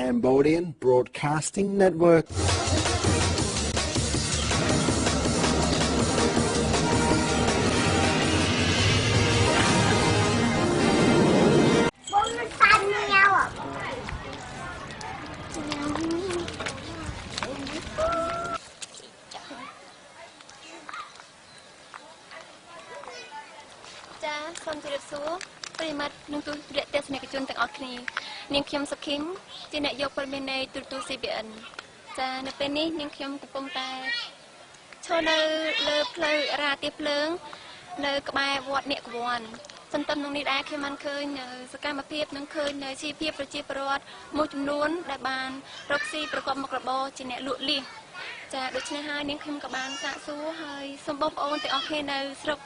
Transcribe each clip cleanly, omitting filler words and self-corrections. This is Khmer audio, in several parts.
Cambodian Broadcasting Network. Some to the soul, pretty much no to get this make a junk of me. Ning Kim Sakim, Tina Yopermine to CBN. Then a penny, Ning Kim Kupumta. Tono, love, play, ratty plung, no by what neck one. Sometimes no need I came and coin, the kind of peep, no coin, no cheap for cheap rod, much noon, that band, Roxy, Procomacabo, Chinet Lutly. ចាដូច្នេះហើយនាងខ្ញុំក៏បានសាកសួរហើយសូមបងប្អូនទាំងអស់គ្នានៅស្រុក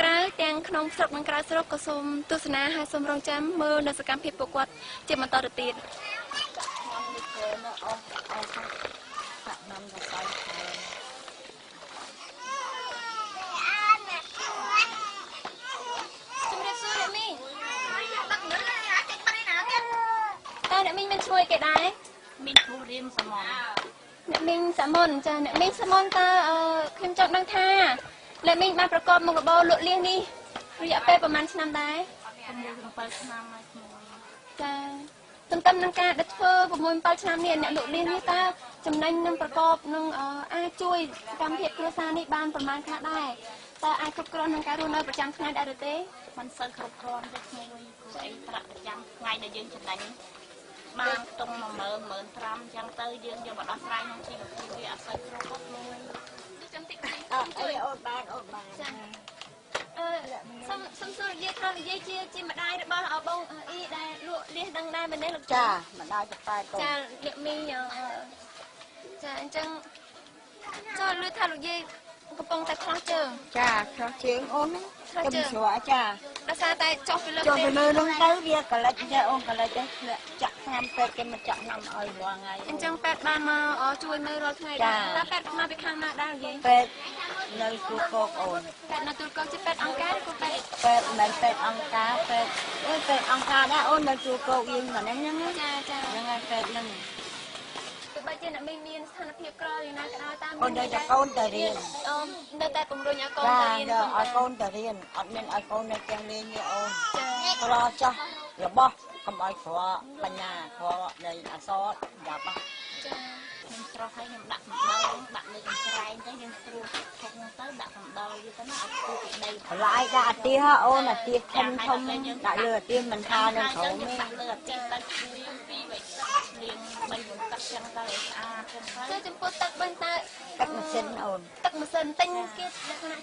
ក្រៅទាំងក្នុងស្រុកនិងក្រៅស្រុកក៏សូមទស្សនាហើយសូមរងចាំមើលនៅសកម្មភាពពួកគាត់ជាបន្តទៅទៀតជំរាបសួរអ្នកមីងតើអ្នកមីងមានឈ្មោះអីគេដែរមីងឈ្មោះរៀមសមន អ្នកមីងសាមុនចាអ្នកមីងសាមុនតើខ្ញុំចង់ដឹងថាអ្នកមីងបានប្រកបមុខរបរលក់លៀសនេះរយៈពេលប្រហែលឆ្នាំដែរ6-7ឆ្នាំហើយចាទន្ទឹមនឹងការដឹកធ្វើ6-7ឆ្នាំនេះអ្នកលក់លៀសនេះតើចំណេញនឹងប្រកបនឹងអាចជួយកម្មភាពគ្រួសារនេះបានប្រហែលខ្លះដែរតើអាចគ្រប់គ្រាន់នឹងការរស់នៅប្រចាំថ្ងៃដែរឬទេមិនសូវគ្រប់គ្រាន់ទេខ្ញុំស្អីប្រាក់ប្រចាំថ្ងៃដែលយើងចំណេញ បានតុង10000 5ចឹងទៅយើងយកមកដោះស្រាយក្នុងជីវភាពវាអត់សូវគ្រប់គ្រប់មួយចាំតិចជួយអូនបានចាសុំសួរនិយាយថានិយាយជាម្ដាយរបស់បងអ៊ីដែលលក់លៀសដឹងដែរមែនទេលោកចាម្ដាយតែកូនចាអ្នកមីងចាអញ្ចឹងចូលលឺថាលោកយាយកំពុងតែខ្លោះជើងចាខ្លោះជើងអូនខ្ញុំស្រក់ចាដោយសារតែចុះពីលើនឹងទៅវាកលិចចាអូនកលិចទេចាក់ថ្នាំពេទ្យគេមកចាក់ថ្នាំឲ្យរាល់ថ្ងៃអញ្ចឹងពេទ្យបានមកជួយមើលរាល់ថ្ងៃដែរតើពេទ្យមកពីខាងណាដែរយាយពេទ្យនៅទូកកអូនពេទ្យនៅទូកកជាពេទ្យអង្គការឬក៏ពេទ្យមិនពេទ្យអង្គការពេទ្យអង្គការដែរអូននៅទូកកយើងហ្នឹងចាហ្នឹងហើយពេទ្យហ្នឹង បើជាអ្នកមានស្ថានភាពក្រយ៉ាងណាក៏ដោយតាមអូនតែកូនទៅរៀននៅតែពង្រឹងឲ្យកូនទៅរៀនឲ្យកូនទៅរៀនអត់មានឲ្យកូននៅទាំងលេងទេអូនប្រចាស់របស់កុំឲ្យក្របញ្ញាក្រនៃអសរយ៉ាប់ចាខ្ញុំស្រស់ឲ្យខ្ញុំដាក់កំដៅដាក់លើកញ្ច្រែងទៅយើងស្រួលធុកទៅដាក់កំដៅវាទៅណាឲ្យគូពីដីបន្លាយដាក់អាទាអូនអាទាធំដាក់លើអាទាមិនថានឹងក្រោមទេលើអាទាទៅពីវិញលាង3-4ទឹកចឹងទៅស្អាតចឹងទៅចំពោះទឹកវិញតើទឹកម៉ាស៊ីនអូនទឹកម៉ាស៊ីនទិញគេលក្ខណៈត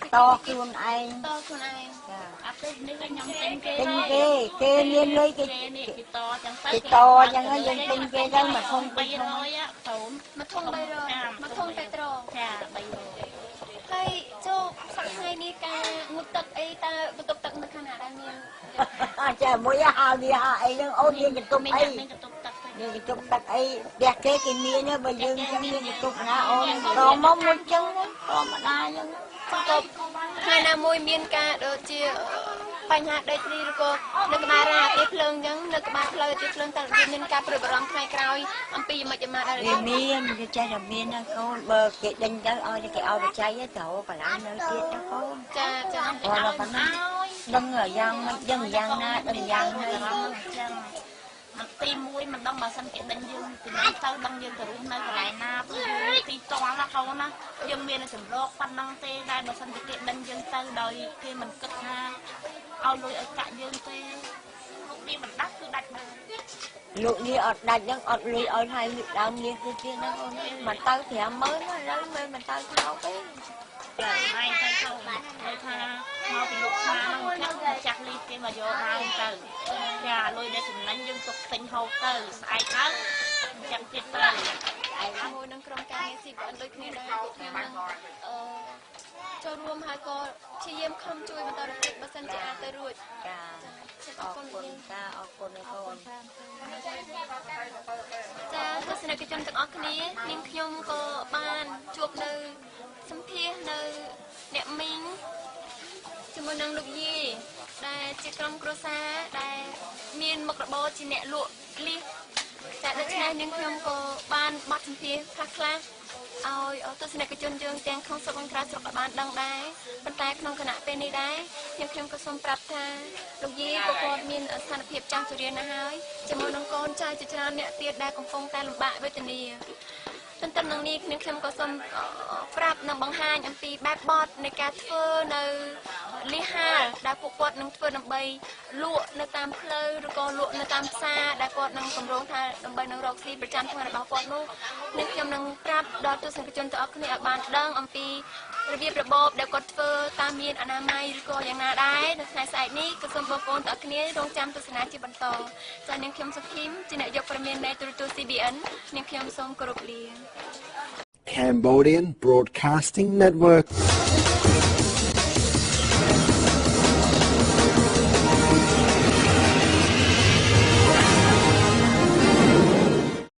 ខ្លួនឯងចាអត់ទេនេះខ្ញុំទិញគេមានលុយគេតចឹងទៅគេតចឹងហើយយើងទិញគេទៅមកធំ300មកធំ300មកធំពេត្រូចា300ហើយចូលសប្តាហ៍ថ្ងៃនេះការងូតទឹកអីតើបន្ទប់ទឹកនៅខាងណាដែរមានចាមួយហាលវាអីហ្នឹងអូនយើងបន្ទប់អីយើងបន្ទប់ទឹកអីផ្ទះគេមានបើយើងចឹងយើងបន្ទប់ណាអូនរងមកមុនចឹងធម្មតាចឹងបន្ទប់ថ្ងៃណាមួយមានការដូចជាបញ្ហាដេកឬក៏នៅក្បែររាទីភ្លើងចឹងនៅក្បែរផ្លូវទីភ្លើងតើមានការព្រួយបារម្ភថ្ងៃក្រោយអំពីយ៉ាងម៉េចយ៉ាងម៉ាដែរវាមានគេចេះតែមានណាកូនបើគេដេញទៅឲ្យគេឲ្យបច្ច័យទៅកន្លងនៅទៀតណាកូនចាគាត់ប៉ុណ្ណាដឹងយ៉ាងមិនដឹងយ៉ាងណាដឹងយ៉ាងណាចឹងมันទីមួយមិនដឹងបើសិនគេដេញយើងពីនេះទៅដឹងយើងទៅរស់នៅកន្លែងណាទីតល់ណាកូនណាយើងមានចម្រោកប៉ុណ្ណឹងទេដែលបើសិនគេដេញយើងទៅដោយគេមិនគិតថាឲ្យលុយឲ្យកាក់យើងទេលោកនេះមិនដាច់គឺដាច់បានលោកនេះអត់ដាច់ហ្នឹងអត់លុយឲ្យហើយដើមនេះគឺទៀតណាអូនមកទៅ50000ឥឡូវមិនទៅថោកទេចាហើយទៅគាត់ថាមកពីលោកខាហ្នឹងចាស់លីគេមកយកដើមទៅចាលុយដែលចំណេញយើងទុកទិញហូបទៅស្អែកទៅចាំទៀតទៅជាមួយនឹងក្រុមការងារ CBN ដូចគ្នាដែរពួកខ្ញុំនឹងចូលរួមហើយក៏ព្យាយាមខំជួយបន្តទៅទៀតបើសិនជាអាចទៅរួចចាអរគុណចាអរគុណកូនចាទស្សនិកជនទាំងអស់គ្នានាងខ្ញុំក៏បានជួបនៅសម្ភាសនៅអ្នកមីងជាមួយនឹងលោកយាយដែលជាក្រុមគ្រួសារដែលមានមុខរបរជាអ្នកលក់លៀស តែដូច្នេះនាងខ្ញុំក៏បានបတ်សម្ភាសខ្លះឲ្យទស្សនិកជនយើងទាំងក្នុងស្រុកនិងក្រៅស្រុកបានដឹងដែរប៉ុន្តែក្នុងគណៈពេលនេះដែរខ្ញុំក៏សូមប្រាប់ថាលោកយាយក៏គាត់មានស្ថានភាពចាស់ជរាណាស់ហើយជាមួយនឹងកូនចៅជាច្រើនអ្នកទៀតដែលកំពុងតែលំបាកវេទនាទន្ទឹមនឹងនេះខ្ញុំក៏សូមប្រាប់និងបង្ហាញអំពីបែបបទនៃការធ្វើនៅលីហាលដែលពួកគាត់នឹងធ្វើដើម្បីលក់នៅតាមផ្លូវឬក៏លក់នៅតាមផ្សារដែលគាត់នឹងកម្រងថាដើម្បីនឹងរកស៊ីប្រចាំថ្ងៃរបស់គាត់នោះខ្ញុំនឹងប្រាប់ដល់ទស្សនិកជនទាំងអស់គ្នាឲ្យបានដឹងអំពីរបៀបរបបដែលគាត់ធ្វើតាមមានអនាម័យឬក៏យ៉ាងណាដែរនៅថ្ងៃស្អែកនេះក៏សូមបងប្អូនទាំងអស់គ្នារងចាំទស្សនាជាបន្តចា៎នាងខ្ញុំសុខីមជាអ្នកយកព័ត៌មាននៃទូរទស្សន៍ CBN នាងខ្ញុំសូមគោរពលា Cambodian Broadcasting Network